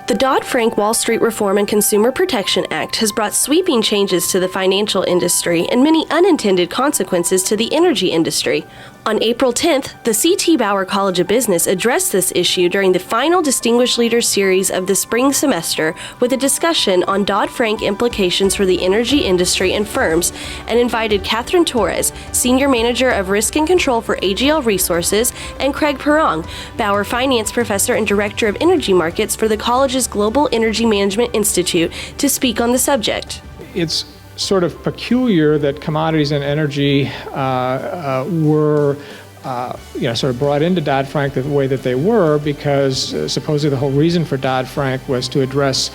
The Dodd-Frank Wall Street Reform and Consumer Protection Act has brought sweeping changes to the financial industry and many unintended consequences to the energy industry. On April 10th, the CT Bauer College of Business addressed this issue during the final Distinguished Leaders series of the spring semester with a discussion on Dodd-Frank implications for the energy industry and firms, and invited Katherine Torres, Senior Manager of Risk and Control for AGL Resources, and Craig Pirrong, Bauer Finance Professor and Director of Energy Markets for the college's Global Energy Management Institute, to speak on the subject. It's sort of peculiar that commodities and energy were sort of brought into Dodd-Frank the way that they were, because supposedly the whole reason for Dodd-Frank was to address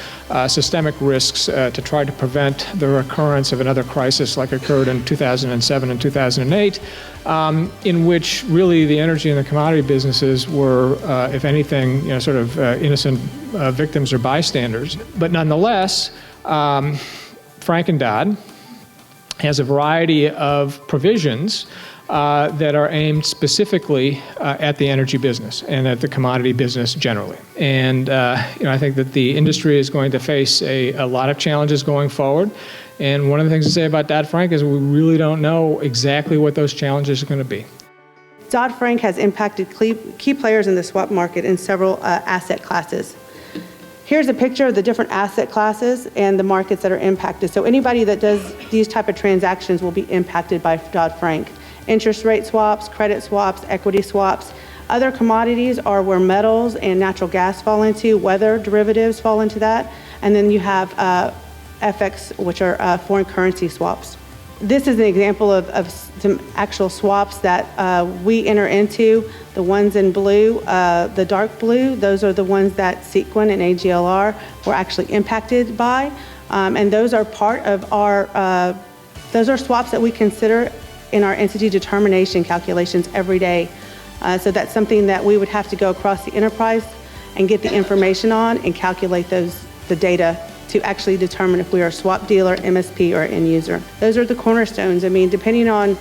systemic risks to try to prevent the recurrence of another crisis like occurred in 2007 and 2008, in which really the energy and the commodity businesses were, if anything, innocent victims or bystanders. But nonetheless, Frank and Dodd has a variety of provisions that are aimed specifically at the energy business and at the commodity business generally. And I think that the industry is going to face a lot of challenges going forward. And one of the things to say about Dodd-Frank is we really don't know exactly what those challenges are going to be. Dodd-Frank has impacted key players in the swap market in several asset classes. Here's a picture of the different asset classes and the markets that are impacted. So anybody that does these type of transactions will be impacted by Dodd-Frank. Interest rate swaps, credit swaps, equity swaps. Other commodities are where metals and natural gas fall into, weather derivatives fall into that. And then you have FX, which are foreign currency swaps. This is an example of some actual swaps that we enter into. The ones in blue, the dark blue, those are the ones that Sequin and AGLR were actually impacted by. And those are part of our, those are swaps that we consider in our entity determination calculations every day. So that's something that we would have to go across the enterprise and get the information on and calculate the data to actually determine if we are a swap dealer, MSP, or end user. Those are the cornerstones. I mean, depending on,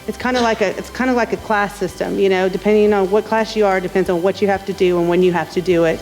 it's kind of like a class system, depending on what class you are, depends on what you have to do and when you have to do it.